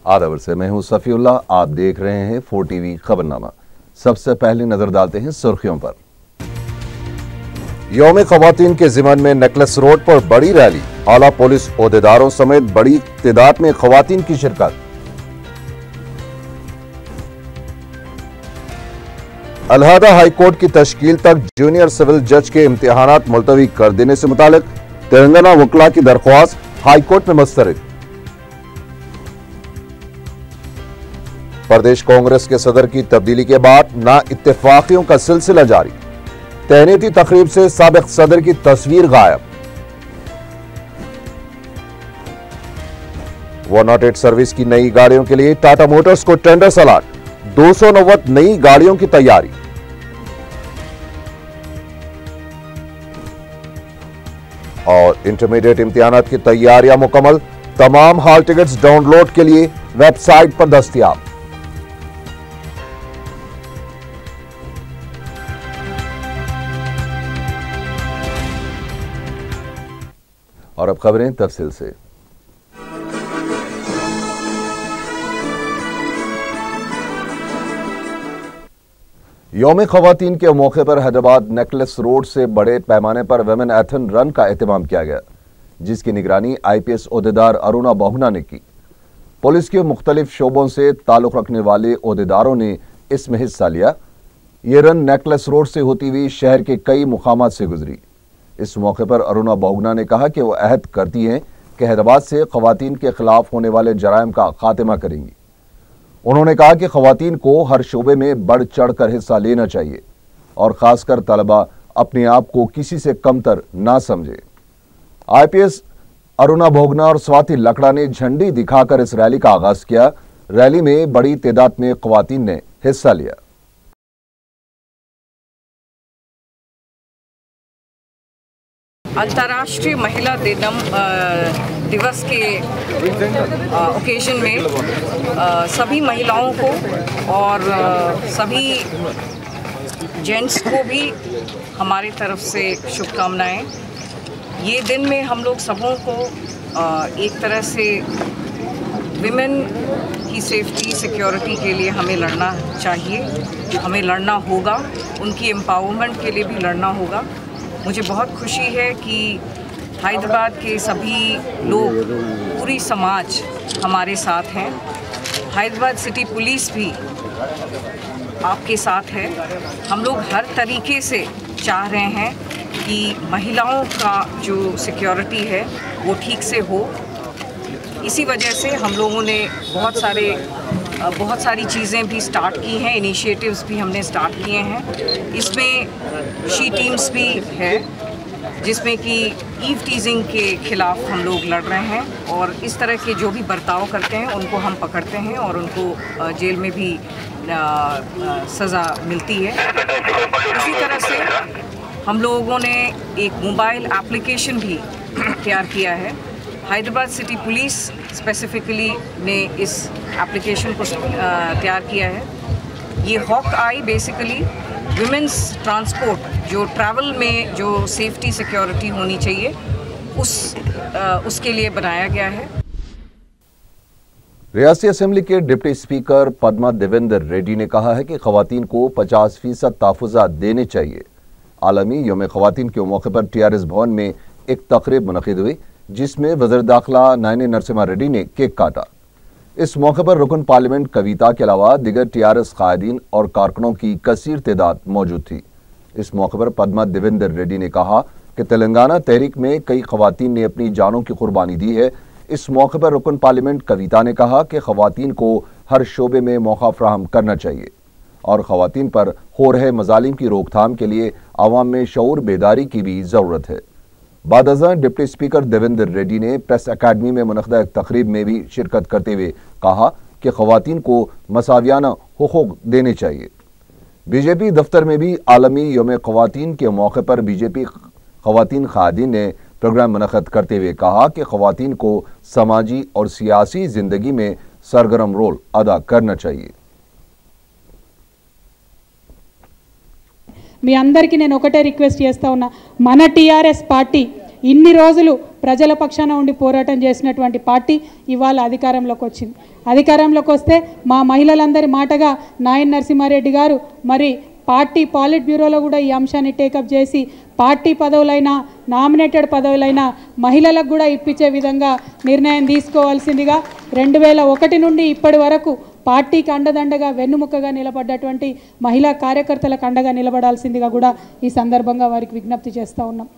आदाबर से मैं हूं सफीउल्लाह, आप देख रहे हैं 4 टीवी खबरनामा। सबसे पहले नजर डालते हैं सुर्खियों पर। यौम ख़वातीन के ज़िमन में नेकलेस रोड पर बड़ी रैली, आला पुलिस ओहदेदारों समेत बड़ी तादाद में ख़वातीन की शिरकत। अलहदा हाई कोर्ट की तश्कील तक जूनियर सिविल जज के इम्तिहानात मुलतवी कर देने से मुतालिक तेलंगाना वकला की दरख्वास्त हाई कोर्ट में मुस्तरद। प्रदेश कांग्रेस के सदर की तब्दीली के बाद ना इत्तेफाकियों का सिलसिला जारी, तहनीती तकरीब से साबिक सदर की तस्वीर गायब। 108 सर्विस की नई गाड़ियों के लिए टाटा मोटर्स को टेंडर सलाट, 290 नई गाड़ियों की तैयारी। और इंटरमीडिएट इम्तिहानात की तैयारियां मुकम्मल, तमाम हॉल टिकट्स डाउनलोड के लिए वेबसाइट पर दस्तयाब। और अब खबरें तफसील से। यौम ख़वातीन के मौके पर हैदराबाद नेकलेस रोड से बड़े पैमाने पर वुमेन एथन रन का एहतमाम किया गया, जिसकी निगरानी IPS ओहदेदार अरुणा बहुगुणा ने की। पुलिस के मुख्तलिफ शोबों से ताल्लुक रखने वाले ओहदेदारों ने इसमें हिस्सा लिया। ये रन नेकलेस रोड से होती हुई शहर के कई मुकामात से गुजरी। इस मौके पर अरुणा बहुगुणा ने कहा कि वो अहद करती हैं कि हैदराबाद से ख़वातीन के खिलाफ होने वाले जराइम का खात्मा करेंगी। उन्होंने कहा कि ख़वातीन को हर शोबे में बढ़ चढ़ कर हिस्सा लेना चाहिए और ख़ासकर तलबा अपने आप को किसी से कमतर ना समझे। IPS अरुणा बहुगुणा और स्वाति लकड़ा ने झंडी दिखाकर इस रैली का आगाज किया। रैली में बड़ी तादाद में ख़वातीन ने हिस्सा लिया। अंतर्राष्ट्रीय महिला दिवस के ओकेजन में सभी महिलाओं को और सभी जेंट्स को भी हमारी तरफ से शुभकामनाएं। ये दिन में हम लोग सबों को एक तरह से विमेन की सेफ्टी सिक्योरिटी के लिए हमें लड़ना चाहिए, हमें लड़ना होगा, उनकी एम्पावरमेंट के लिए भी लड़ना होगा। मुझे बहुत खुशी है कि हैदराबाद के सभी लोग, पूरी समाज हमारे साथ हैं। हैदराबाद सिटी पुलिस भी आपके साथ है। हम लोग हर तरीके से चाह रहे हैं कि महिलाओं का जो सिक्योरिटी है वो ठीक से हो। इसी वजह से हम लोगों ने बहुत सारी चीज़ें भी स्टार्ट की हैं, इनिशिएटिव्स भी हमने स्टार्ट किए हैं। इसमें शी टीम्स भी है, जिसमें कि ईव टीजिंग के खिलाफ हम लोग लड़ रहे हैं और इस तरह के जो भी बर्ताव करते हैं उनको हम पकड़ते हैं और उनको जेल में भी सज़ा मिलती है। इसी तरह से हम लोगों ने एक मोबाइल एप्लीकेशन भी तैयार किया है। हैदराबाद सिटी पुलिस स्पेसिफिकली ने इस एप्लीकेशन को तैयार किया है। ये Hawk Eye basically women's transport, जो ट्रैवल में जो सेफ्टी सिक्योरिटी होनी चाहिए उसके लिए बनाया गया है। रियासती असेंबली के डिप्टी स्पीकर पद्मा देवेंद्र रेड्डी ने कहा है कि ख़वातीन को 50% तहफ़्फ़ुज़ात देने चाहिए। आलमी यौम ख़वातीन के मौके पर TRS भवन में एक तकरीब मुनक़िद हुई, जिसमें वज़ीर दाखिला नायनी नरसिम्हा रेड्डी ने केक काटा। इस मौके पर रुकन पार्लियामेंट कविता के अलावा दिगर TRS कायदीन और कारकुनों की कसीर तादाद मौजूद थी। इस मौके पर पद्मा देवेंद्र रेड्डी ने कहा कि तेलंगाना तहरीक में कई ख़वातीन ने अपनी जानों की कुर्बानी दी है। इस मौके पर रुकन पार्लियामेंट कविता ने कहा कि ख़वातीन को हर शोबे में मौका फ्राहम करना चाहिए और ख़वातीन पर हो रहे मज़ालिम की रोकथाम के लिए आवाम में शऊर बेदारी की भी ज़रूरत है। बादअज़ां डिप्टी स्पीकर देवेंद्र रेड्डी ने प्रेस अकादमी में मुनक़दा एक तकरीब में भी शिरकत करते हुए कहा कि ख़वातीन को मसावियाना हुकूक देने चाहिए। BJP दफ्तर में भी आलमी यौम ख़वातीन के मौके पर BJP ख़वातीन क़ायदीन ने प्रोग्राम मुनक़द करते हुए कहा कि ख़वातीन को समाजी और सियासी ज़िंदगी में सरगर्म रोल अदा करना चाहिए। మీ అందరికీ నేను ఒకటే రిక్వెస్ట్ చేస్తా ఉన్నా, మన టీఆర్ఎస్ పార్టీ ఇన్ని రోజులు ప్రజల పక్షాన ఉండి పోరాటం చేసినటువంటి పార్టీ ఇవాళ అధికారంలోకి వచ్చింది. అధికారంలోకి వస్తే మా మహిళలందరి మాటగా నాయన్ నరసింహారెడ్డి గారు మరి పార్టీ పాలిట్ బ్యూరోలో కూడా ఈ అంశాన్ని టేకప్ చేసి పార్టీ పదవులైనా నామినేటెడ్ పదవులైనా మహిళలకు కూడా ఇప్పించే విధంగా నిర్ణయం తీసుకోవాల్సిందిగా 2001 నుండి ఇప్పటి వరకు పార్టీకి అండదండగా వెన్నుముక్కగా నిలబడ్డటువంటి మహిళా కార్యకర్తలకు అండగా నిలబడాల్సిందిగా కూడా ఈ సందర్భంగా వారికి విజ్ఞప్తి చేస్తూ ఉన్నాం.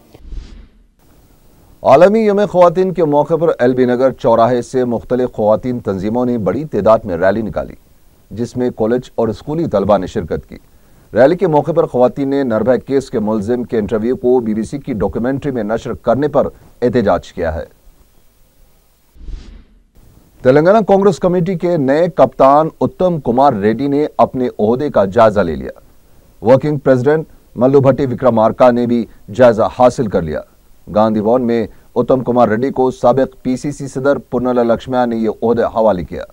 आलमी यौम ख़वातीन के मौके पर एलबी नगर चौराहे से मुख्तलिफ ख़वातीन तंजीमों ने बड़ी तादाद में रैली निकाली, जिसमें कॉलेज और स्कूली तलबा ने शिरकत की। रैली के मौके पर ख़वातीन ने निर्भया केस के मुलजिम के इंटरव्यू को BBC की डॉक्यूमेंट्री में नशर करने पर एहतजाज किया है। तेलंगाना कांग्रेस कमेटी के नए कप्तान उत्तम कुमार रेड्डी ने अपने ओहदे का जायजा ले लिया। वर्किंग प्रेसिडेंट मल्लू भट्टी विक्रमार्का ने भी जायजा हासिल कर लिया। गांधी भवन में उत्तम कुमार रेड्डी को साबिक PCC सदर पुन्नला लक्ष्मण ने यह ओहदा हवाले किया।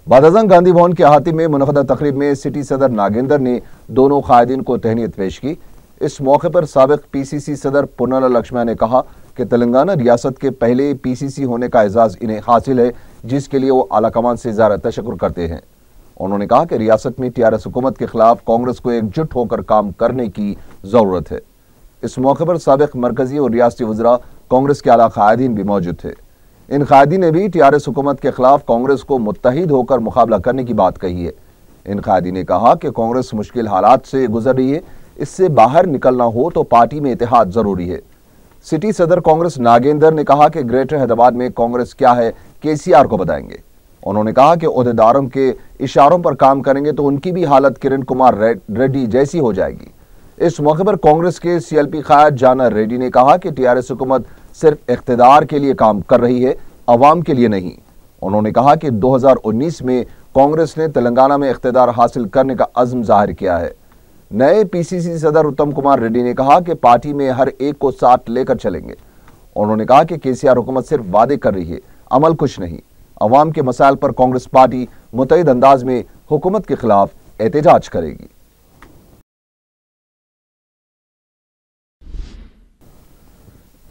बादजंग गांधी भवन के अहाते में मुनक़दा तकरीब में सिटी सदर नागेंद्र ने दोनों कायदीन को तहनीत पेश की। इस मौके पर साबिक PCC सदर पुन्नला लक्ष्मण ने कहा कि तेलंगाना रियासत के पहले PCC होने का एजाज इन्हें हासिल है, जिसके लिए वो आला कमान से ज़्यादा तशक्कुर करते हैं। उन्होंने कहा कि रियासत में TRS हुकूमत के खिलाफ कांग्रेस को एकजुट होकर काम करने की ज़रूरत है। इस मौके पर साबिक मरकजी और रियासती वज़रा कांग्रेस के आला कायदीन भी मौजूद थे। इन कायदीन ने भी TRS हुकूमत के खिलाफ कांग्रेस को मुत्तहिद होकर मुकाबला करने की बात कही है। इन कायदीन ने कहा कि कांग्रेस मुश्किल हालात से गुजर रही है, इससे बाहर निकलना हो तो पार्टी में इत्तेहाद जरूरी है। सिटी सदर कांग्रेस नागेंद्र ने कहा कि ग्रेटर हैदराबाद में कांग्रेस क्या है KCR को बताएंगे। उन्होंने कहा कि ओहदेदारों के इशारों पर काम करेंगे तो उनकी भी हालत किरण कुमार रेड्डी जैसी हो जाएगी। इस मौके पर कांग्रेस के CLP कायद जाना रेड्डी ने कहा कि TRS हुकूमत सिर्फ इख्तिदार के लिए काम कर रही है, अवाम के लिए नहीं। उन्होंने कहा कि 2019 में कांग्रेस ने तेलंगाना में इख्तिदार हासिल करने का अज़्म जाहिर किया है। नए PCC सदर उत्तम कुमार रेड्डी ने कहा कि पार्टी में हर एक को साथ लेकर चलेंगे। उन्होंने कहा कि KCR हुकूमत सिर्फ वादे कर रही है, अमल कुछ नहीं। अवाम के मसाइल पर कांग्रेस पार्टी मुतहिद अंदाज में हुकूमत के खिलाफ एहतजाज करेगी।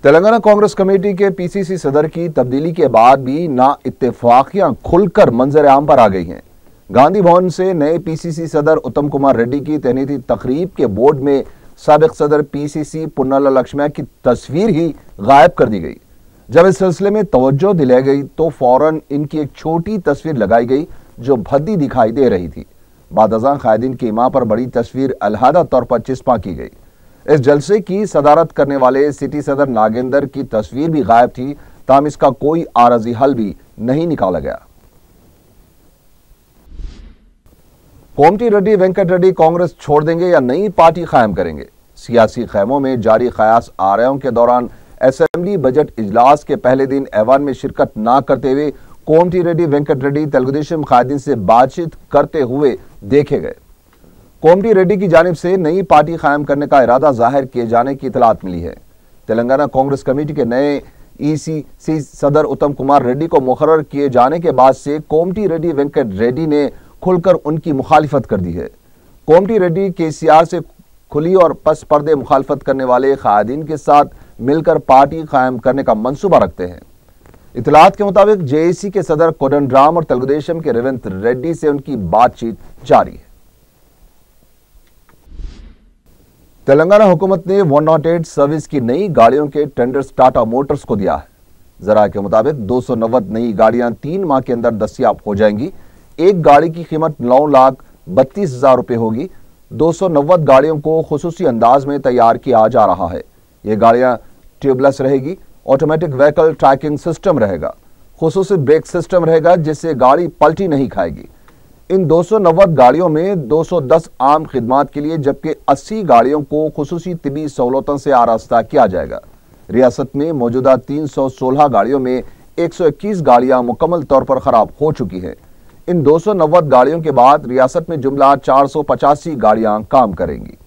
तेलंगाना कांग्रेस कमेटी के PCC सदर की तब्दीली के बाद भी ना इत्तेफाकियां खुलकर मंजर आम पर आ गई हैं। गांधी भवन से नए PCC सदर उत्तम कुमार रेड्डी की तहनीती तकरीब के बोर्ड में साबिक सदर PCC पुन्नला लक्ष्मण की तस्वीर ही गायब कर दी गई। जब इस सिलसिले में तवज्जो दिलाई गई तो फौरन इनकी एक छोटी तस्वीर लगाई गई जो भद्दी दिखाई दे रही थी। बादजां कायदीन की मां पर बड़ी तस्वीर अलहदा तौर पर चिस्पा की गई। इस जलसे की सदारत करने वाले सिटी सदर नागेंद्र की तस्वीर भी गायब थी, ताहम इसका कोई आरजी हल भी नहीं निकाला गया। कोमटी रेड्डी वेंकट रेड्डी कांग्रेस छोड़ देंगे या नई पार्टी कायम करेंगे? सियासी खैमों में जारी कयास आरायों के दौरान असेंबली बजट इजलास के पहले दिन ऐवान में शिरकत न करते हुए कोमटी रेड्डी वेंकट रेड्डी तेलुगुदेशम कायदीन से बातचीत करते हुए देखे गए। कोमटी रेड्डी की जानिब से नई पार्टी कायम करने का इरादा जाहिर किए जाने की इतलात मिली है। तेलंगाना कांग्रेस कमेटी के नए ECC सदर उत्तम कुमार रेड्डी को मुकर्रर किए जाने के बाद से कोमटी रेड्डी वेंकट रेड्डी ने खुलकर उनकी मुखालिफत कर दी है। कोमटी रेड्डी KCR से खुली और पस पर्दे मुखालफत करने वाले कायदीन के साथ मिलकर पार्टी कायम करने का मंसूबा रखते हैं। इतलात के मुताबिक JAC के सदर कोदंडराम और तेलुगुदेशम के रेवंत रेड्डी से उनकी बातचीत जारी है। तेलंगाना हुकूमत ने 108 सर्विस की नई गाड़ियों के टेंडर्स टाटा मोटर्स को दिया है। जरा के मुताबिक 290 नई गाड़ियां 3 माह के अंदर दस्तयाब हो जाएंगी। एक गाड़ी की कीमत 9,32,000 रुपए होगी। 290 गाड़ियों को खुसूसी अंदाज में तैयार किया जा रहा है। ये गाड़ियां ट्यूबलेस रहेगी, ऑटोमेटिक व्हीकल ट्रैकिंग सिस्टम रहेगा, खुसूसी ब्रेक सिस्टम रहेगा जिससे गाड़ी पलटी नहीं खाएगी। इन 290 गाड़ियों में 210 आम खिदमात के लिए जबकि 80 गाड़ियों को खुसूसी तिबी सहूलतों से आरास्ता किया जाएगा। रियासत में मौजूदा 316 गाड़ियों में 121 गाड़ियां मुकम्मल तौर पर खराब हो चुकी हैं। इन 290 गाड़ियों के बाद रियासत में जुमला 485 गाड़ियां काम करेंगी।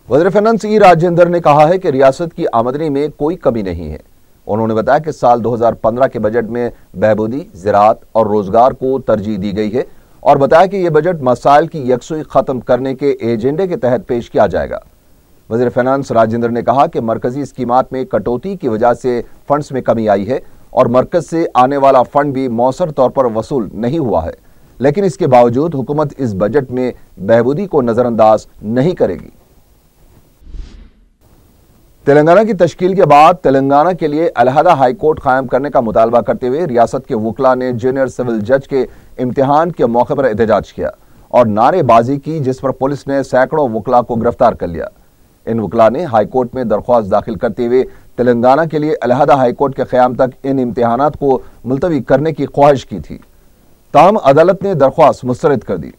वज़ीर फाइनेंस E राजेंद्र ने कहा है कि रियासत की आमदनी में कोई कमी नहीं है। उन्होंने बताया कि साल 2015 के बजट में बहबूदी, ज़राअत और रोजगार को तरजीह दी गई है और बताया कि यह बजट मसाइल की यकसुई खत्म करने के एजेंडे के तहत पेश किया जाएगा। वज़ीर फाइनेंस राजेंद्र ने कहा कि मरकजी स्कीमात में कटौती की वजह से फंड्स में कमी आई है और मरकज से आने वाला फंड भी मौसर तौर पर वसूल नहीं हुआ है, लेकिन इसके बावजूद हुकूमत इस बजट में बहबूदी को नजरअंदाज नहीं करेगी। तेलंगाना की तश्कील के बाद तेलंगाना के लिए अलहदा हाईकोर्ट कायम करने का मुतालबा करते हुए रियासत के वकला ने जूनियर सिविल जज के इम्तिहान के मौके पर एहतजाज किया और नारेबाजी की, जिस पर पुलिस ने सैकड़ों वकला को गिरफ्तार कर लिया। इन वकला ने हाईकोर्ट में दरख्वास्त दाखिल करते हुए तेलंगाना के लिए अलहदा हाईकोर्ट के क़याम तक इन इम्तिहानात को मुलतवी करने की ख्वाहिश की थी, ताहम अदालत ने दरख्वास्त मुस्तरद कर दी।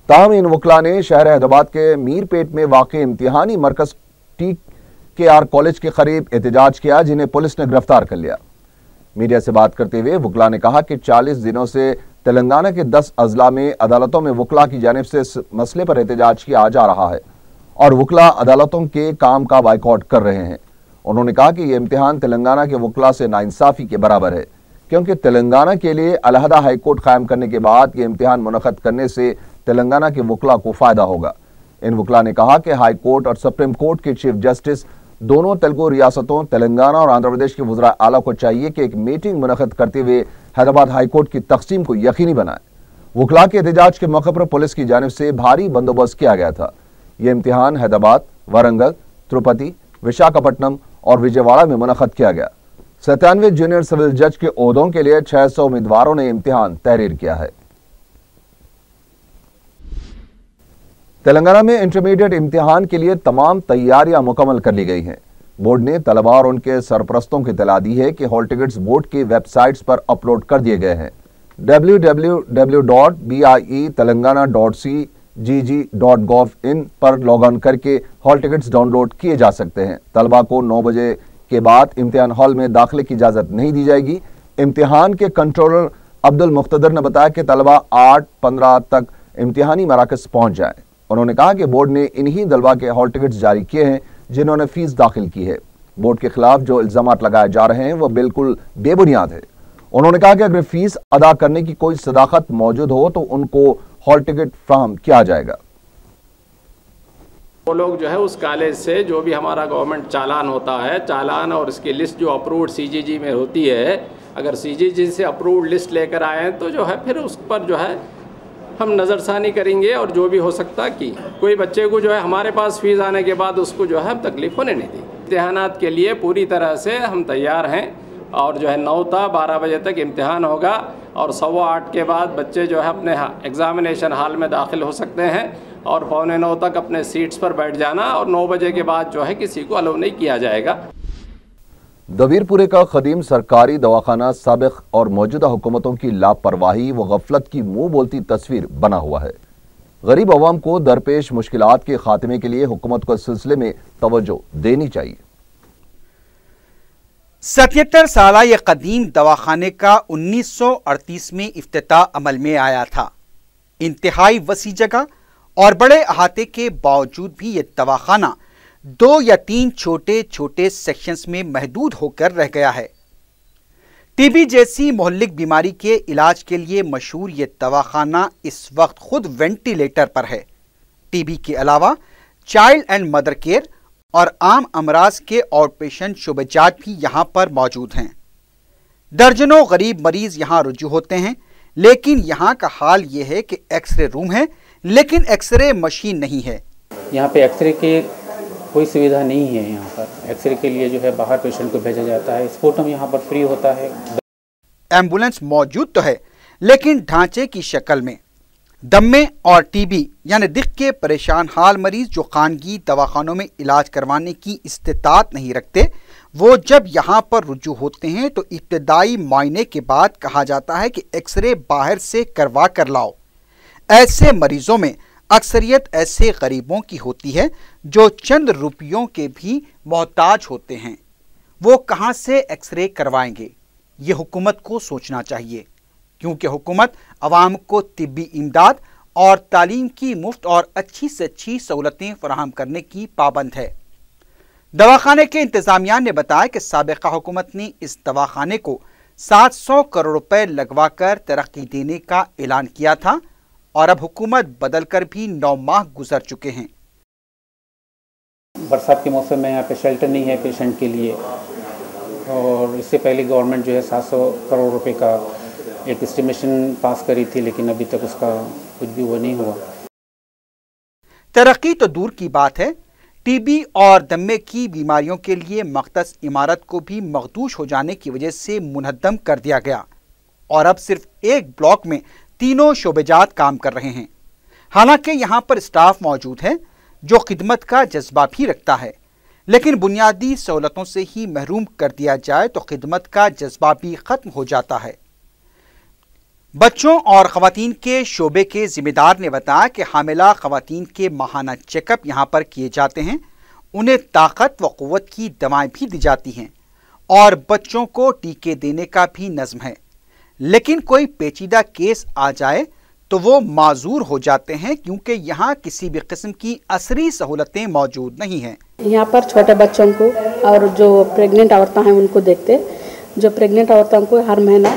ताहम इन वकला ने शहर हैदराबाद के मीरपेट में वाक़ इम्तिहानी मरकज TKR कॉलेज के करीब एहतजाज किया, जिन्हें पुलिस ने गिरफ्तार कर लिया। मीडिया से बात करते हुए वकला ने कहा कि 40 दिनों से तेलंगाना के 10 अजला में अदालतों में वकला की जानिब से इस मसले पर एहतजाज किया जा रहा है और वकला अदालतों के काम का बाइकआउट कर रहे हैं। उन्होंने कहा कि यह इम्तिहान तेलंगाना के वकला से नाइंसाफी के बराबर है, क्योंकि तेलंगाना के लिए अलहदा हाईकोर्ट कायम करने के बाद ये इम्तिहान मुनक़द करने से तेलंगाना के वकला को फायदा होगा। इन वकला ने कहा कि हाई कोर्ट और सुप्रीम कोर्ट के चीफ जस्टिस दोनों तेलुगु रियासतों तेलंगाना और आंध्र प्रदेश के वज़रा आला को चाहिए कि एक मीटिंग मुनक़द करते हुए हैदराबाद हाईकोर्ट की तक़सीम को यकीनी बनाए। वकला के एहतजाज के मौके पर पुलिस की जानिब से भारी बंदोबस्त किया गया था। यह इम्तिहान हैदराबाद, वारंगल, तिरुपति, विशाखापट्टनम और विजयवाड़ा में मुनक़द किया गया। 97 जूनियर सिविल जज के ओहदों के लिए 600 उम्मीदवारों ने इम्तिहान तहरीर किया है। तेलंगाना में इंटरमीडिएट इम्तिहान के लिए तमाम तैयारियां मुकम्मल कर ली गई हैं। बोर्ड ने तलबा और उनके सरपरस्तों की इत्तला दी है कि हॉल टिकट्स बोर्ड की वेबसाइट्स पर अपलोड कर दिए गए हैं। www.biatelangana.cgg.gov.in पर लॉग ऑन करके हॉल टिकट्स डाउनलोड किए जा सकते हैं। तलबा को 9 बजे के बाद इम्तिहान हॉल में दाखिले की इजाज़त नहीं दी जाएगी। इम्तिहान के कंट्रोलर अब्दुल मुख्तदर ने बताया कि तलबा 8-15 तक इम्तिहानी मराकज़ पहुँच जाएँ। उन्होंने कहा कि बोर्ड ने इन्हीं तलबा के हॉल टिकट्स जारी किए हैं जिन्होंने फीस दाखिल की है। बोर्ड के खिलाफ जो इल्जामात लगाए जा रहे हैं वह बिल्कुल बेबुनियाद है। उन्होंने कहा कि अगर फीस अदा करने की कोई सदाकत मौजूद हो तो उनको हॉल टिकट फ्राहम किया जाएगा। वो लोग जो है उस कॉलेज से जो भी हमारा गवर्नमेंट चालान होता है, चालान और इसकी लिस्ट जो अप्रूव्ड CGG में होती है, अगर CGG से अप्रूव्ड लिस्ट लेकर आए तो जो है फिर उस पर जो है हम नज़रसानी करेंगे और जो भी हो सकता कि कोई बच्चे को जो है हमारे पास फीस आने के बाद उसको जो है हम तकलीफ होने नहीं दी। इम्तिहानात के लिए पूरी तरह से हम तैयार हैं और जो है 9 था 12 बजे तक इम्तिहान होगा और 8:15 के बाद बच्चे जो है अपने एग्ज़ामिनेशन हॉल में दाखिल हो सकते हैं और 8:45 तक अपने सीट्स पर बैठ जाना और 9 बजे के बाद जो है किसी को अलाउ नहीं किया जाएगा। दवीरपुरे का कदीम सरकारी दवाखाना साबिक और मौजूदा हुकूमतों की लापरवाही व गफलत की मुंह बोलती तस्वीर बना हुआ है। गरीब अवाम को दरपेश मुश्किलात के खात्मे के लिए हुकूमत को इस सिलसिले में तवज्जो देनी चाहिए। 77 साला ये कदीम दवाखाने का 1938 में इफ्तिताह अमल में आया था। इंतहाई वसी जगह और बड़े अहाते के बावजूद भी ये दवाखाना 2 या 3 छोटे छोटे सेक्शंस में महदूद होकर रह गया है। टीबी जैसी मोहल्लिक बीमारी के इलाज के लिए मशहूर ये दवाखाना इस वक्त खुद वेंटिलेटर पर है। टीबी के अलावा चाइल्ड एंड मदर केयर और आम अमराज के आउट पेशेंट शुबजात भी यहाँ पर मौजूद हैं। दर्जनों गरीब मरीज यहाँ रुजू होते हैं, लेकिन यहाँ का हाल ये है कि एक्सरे रूम है लेकिन एक्सरे मशीन नहीं है। यहाँ पे एक्सरे के कोई सुविधा नहीं है। यहाँ पर एक्सरे के लिए जो है बाहर पेशेंट को भेजा जाता है। स्पोर्टम यहाँ पर फ्री होता है। एम्बुलेंस मौजूद तो है लेकिन ढांचे की शक्ल में। दम्मे और टीबी यानी दिख के परेशान हाल मरीज जो खानगी दवाखानों में इलाज करवाने की इस्तिताअत नहीं रखते, वो जब यहाँ पर रुजू होते हैं तो इब्तदाई मुआयने के बाद कहा जाता है कि एक्सरे बाहर से करवा कर लाओ। ऐसे मरीजों में अक्सरियत ऐसे गरीबों की होती है जो चंद रुपयों के भी मोहताज होते हैं। वो कहाँ से एक्सरे करवाएंगे, ये हुकूमत को सोचना चाहिए, क्योंकि हुकूमत अवाम को तिब्बी इमदाद और तालीम की मुफ्त और अच्छी से अच्छी सहूलतें फराहम करने की पाबंद है। दवाखाने के इंतजामिया ने बताया कि साबिका हुकूमत ने इस दवाखाने को 700 करोड़ रुपए लगवाकर तरक्की देने का ऐलान किया था और अब हुकूमत बदलकर भी 9 माह गुजर चुके हैं। बरसात के मौसम में यहाँ पे शेल्टर नहीं है पेशेंट के लिए, और इससे पहले गवर्नमेंट जो है 700 करोड़ रुपए का एक एस्टिमेशन पास करी थी, लेकिन अभी तक उसका कुछ भी वो नहीं हुआ। तरक्की तो दूर की बात है, टीबी और दम्मे की बीमारियों के लिए मख्तस इमारत को भी मखदूश हो जाने की वजह से मुनहद्दम कर दिया गया और अब सिर्फ एक ब्लॉक में तीनों शोबेजात काम कर रहे हैं। हालांकि यहाँ पर स्टाफ मौजूद है जो खिदमत का जज्बा भी रखता है, लेकिन बुनियादी सहूलतों से ही महरूम कर दिया जाए तो खिदमत का जज्बा भी खत्म हो जाता है। बच्चों और ख़वातीन के शोबे के जिम्मेदार ने बताया कि हामिला ख़वातीन के माहाना चेकअप यहाँ पर किए जाते हैं, उन्हें ताकत व क़ुव्वत की दवाएं भी दी जाती हैं और बच्चों को टीके देने का भी नज़्म है। लेकिन कोई पेचीदा केस आ जाए तो वो माजूर हो जाते हैं, क्योंकि यहाँ किसी भी किस्म की असरी सहूलतें मौजूद नहीं हैं। यहाँ पर छोटे बच्चों को और जो प्रेग्नेंट औरतें हैं उनको देखते, जो प्रेग्नेंट औरतों को हर महीना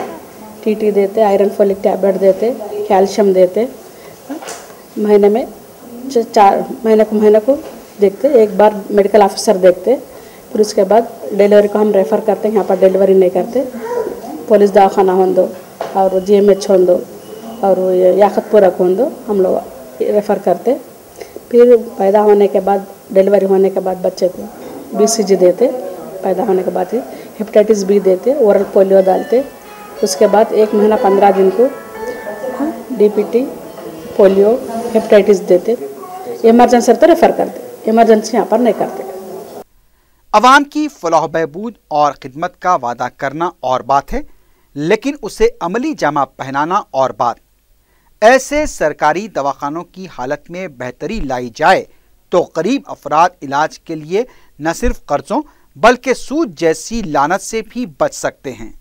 टीटी देते, आयरन फोलिक टैबलेट देते, कैल्शियम देते, महीने में 4 महीने को देखते, एक बार मेडिकल ऑफिसर देखते, फिर उसके बाद डिलीवरी को हम रेफ़र करते हैं। यहाँ पर डिलीवरी नहीं करते, पुलिस दवाखाना होंदो और GMH होंदो और याकतपुरा होंदो हम लोग रेफ़र करते। फिर पैदा होने के बाद, डिलीवरी होने के बाद बच्चे को BCG देते, पैदा होने के बाद हेपेटाइटिस B देते, ओरल पोलियो डालते, उसके बाद 1 महीना 15 दिन को DPT, पोलियो, हेपेटाइटिस देते। इमरजेंसी तो रेफ़र करते, इमरजेंसी यहाँ पर नहीं करते। अवाम की फलाह बहबूद और खिदमत का वादा करना और बात है, लेकिन उसे अमली जामा पहनाना और बात। ऐसे सरकारी दवाखानों की हालत में बेहतरी लाई जाए तो गरीब अफराद इलाज के लिए न सिर्फ कर्जों बल्कि सूद जैसी लानत से भी बच सकते हैं।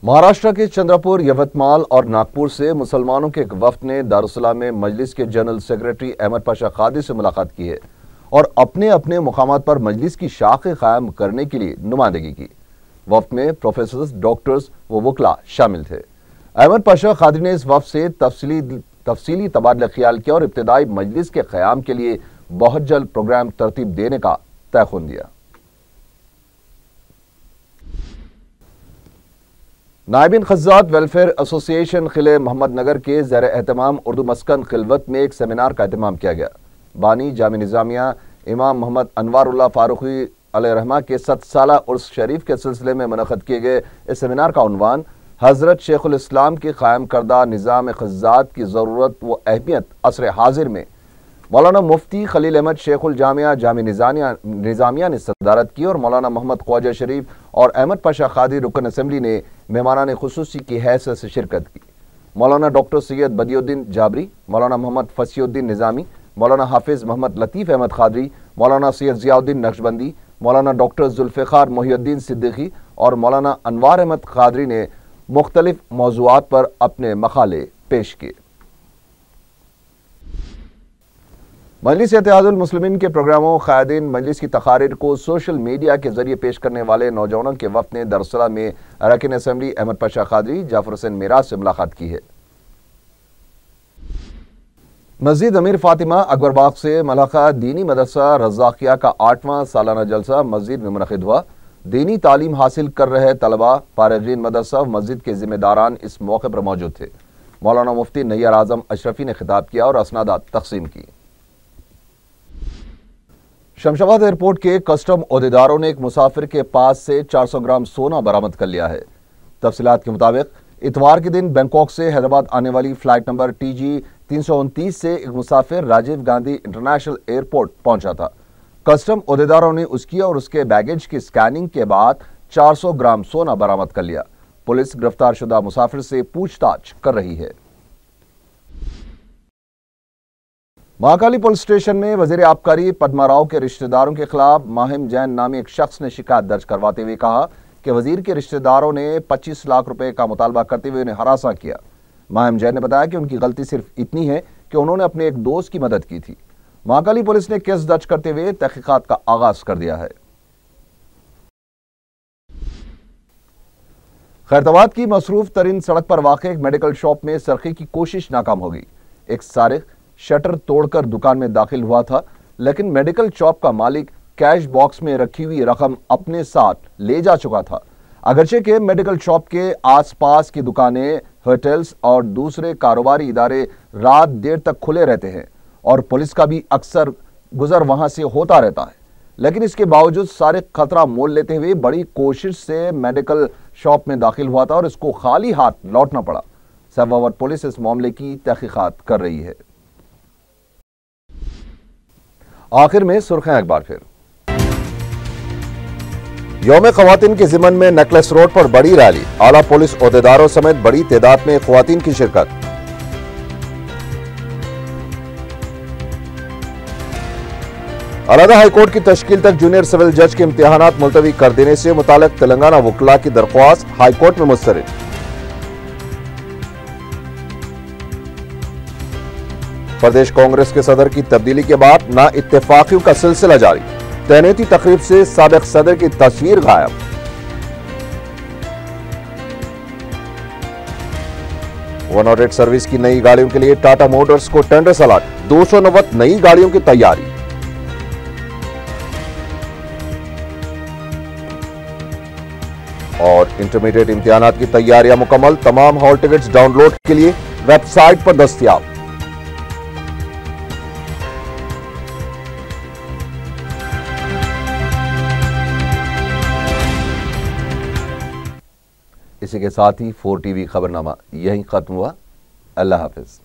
महाराष्ट्र के चंद्रपुर, यवतमाल और नागपुर से मुसलमानों के एक वफ्द ने दारुसलाम में मजलिस के जनरल सेक्रेटरी अहमद पाशा कादरी से मुलाकात की है और अपने अपने मुकामात पर मजलिस की शाखें कायम करने के लिए नुमाइंदगी की। वफ्द में प्रोफेसर्स, डॉक्टर्स व वकला शामिल थे। अहमद पाशा कादरी ने इस वफ्द से तफसीली तबादला ख्याल किया और इब्तिदाई मजलिस के क़याम के लिए बहुत जल्द प्रोग्राम तरतीब देने का तयख़ुन दिया। नायबिन खज़्ज़ात वेलफेयर एसोसिएशन खिले मोहम्मद नगर के ज़ेर एहतमाम उर्दू मस्कन खिलवत में एक सेमिनार का एहतमाम किया गया। बानी जामे निज़ामिया इमाम मोहम्मद अनवारुल्लाह फारूकी अलैहिर्रहमा के 7 साला उर्स शरीफ के सिलसिले में मुनक़्क़द किए गए इस सेमिनार का उन्वान हज़रत शेखुल इस्लाम के कायम करदा निज़ाम खज़्ज़ात की ज़रूरत व अहमियत असर हाजिर में मौलाना मुफ्ती खलील अहमद शेखुल जामिया जामे निज़ामिया ने सदारत की और मौलाना मोहम्मद ख्वाजा शरीफ और अहमद पाशा कादरी रुकन असम्बली ने मेहमानान खुसूसी की हैसियत से शिरकत की। मौलाना डॉक्टर सैयद बदियुद्दीन जाबरी, मौलाना मोहम्मद फसीउद्दीन निज़ामी, मौलाना हाफिज़ मोहम्मद लतीफ़ अहमद कादरी, मौलाना सैयद ज़ियाउद्दीन नक्शबंदी, मौलाना डॉक्टर जुल्फ़िकार मोहिउद्दीन सिद्दीकी और मौलाना अनवार अहमद कादरी ने मुख्तलिफ मौज़ूआत पर अपने मक़ाले पेश किए। मजलिस इत्तेहादुल मुस्लिमीन के प्रोग्रामों, क़ायदीन मजलिस की तक़ारीर को सोशल मीडिया के जरिए पेश करने वाले नौजवानों के वफ़द ने दारुसलाम में अरकान असम्बली अहमद पाशा कादरी, जाफर हुसैन मिराज से मुलाकात की है। मस्जिद अमीर फातिमा अकबरबाग से मलहका दीनी मदरसा रज़ाकिया का 8वां सालाना जलसा मस्जिद में मुनक़्क़िद हुआ। दीनी तालीम हासिल कर रहे तलबा, फारिगीन मदरसा व मस्जिद के जिम्मेदारान इस मौके पर मौजूद थे। मौलाना मुफ्ती नैयर आज़म अशरफी ने खिताब किया और असनादात तक़सीम की। शमशाबाद एयरपोर्ट के कस्टम ओहदेदारों ने एक मुसाफिर के पास से 400 ग्राम सोना बरामद कर लिया है। तफसीलात के मुताबिक इतवार के दिन बैंकॉक से हैदराबाद आने वाली फ्लाइट नंबर TG 329 से एक मुसाफिर राजीव गांधी इंटरनेशनल एयरपोर्ट पहुंचा था। कस्टम ओहदेदारों ने उसकी और उसके बैगेज की स्कैनिंग के बाद 400 ग्राम सोना बरामद कर लिया। पुलिस गिरफ्तार शुदा मुसाफिर से पूछताछ कर रही है। महाकाली पुलिस स्टेशन में वजीर आबकारी पद्मा राव के रिश्तेदारों के खिलाफ माहिम जैन नामी एक शख्स ने शिकायत दर्ज करवाते हुए कहा कि वजीर के रिश्तेदारों ने 25 लाख रुपए का मुतालबा करते हुए उन्हें हरासा किया। माहिम जैन ने बताया कि उनकी गलती सिर्फ इतनी है कि उन्होंने अपने एक दोस्त की मदद की थी। महाकाली पुलिस ने केस दर्ज करते हुए तहकीकात का आगाज कर दिया है। खैरताबाद की मसरूफ तरीन सड़क पर वाक़ एक मेडिकल शॉप में सरखे की कोशिश नाकाम हो गई। एक सारिक शटर तोड़कर दुकान में दाखिल हुआ था, लेकिन मेडिकल शॉप का मालिक कैश बॉक्स में रखी हुई रकम अपने साथ ले जा चुका था। अगरचे के मेडिकल शॉप के आसपास की दुकानें, होटल्स और दूसरे कारोबारी इदारे रात देर तक खुले रहते हैं और पुलिस का भी अक्सर गुजर वहां से होता रहता है, लेकिन इसके बावजूद सारे खतरा मोल लेते हुए बड़ी कोशिश से मेडिकल शॉप में दाखिल हुआ था और इसको खाली हाथ लौटना पड़ा। सैफाबाद पुलिस इस मामले की तहकीकात कर रही है। आखिर में सुर्खियां एक बार फिर। यौम ख़वातीन के ज़िमन में नेकलेस रोड पर बड़ी रैली, आला पुलिस ओहदेदारों समेत बड़ी तादाद में ख़वातीन की शिरकत। अलहदा हाईकोर्ट की तश्कील तक जूनियर सिविल जज के इम्तिहानात मुलतवी कर देने से मुताल्लिक़ तेलंगाना वकला की दरख्वास्त हाईकोर्ट में मुस्तरद। प्रदेश कांग्रेस के सदर की तब्दीली के बाद ना इत्तेफाकियों का सिलसिला जारी, तैनाती तकरीब से साबिक सदर की तस्वीर गायब। वन सर्विस की नई गाड़ियों के लिए टाटा मोटर्स को टेंडर सलाट, 290 नई गाड़ियों की तैयारी। और इंटरमीडिएट इम्तिहानात की तैयारियां मुकम्मल, तमाम हॉल टिकट्स डाउनलोड के लिए वेबसाइट पर दस्तयाब। इसी के साथ ही 4 TV खबरनामा यहीं खत्म हुआ। अल्लाह हाफिज।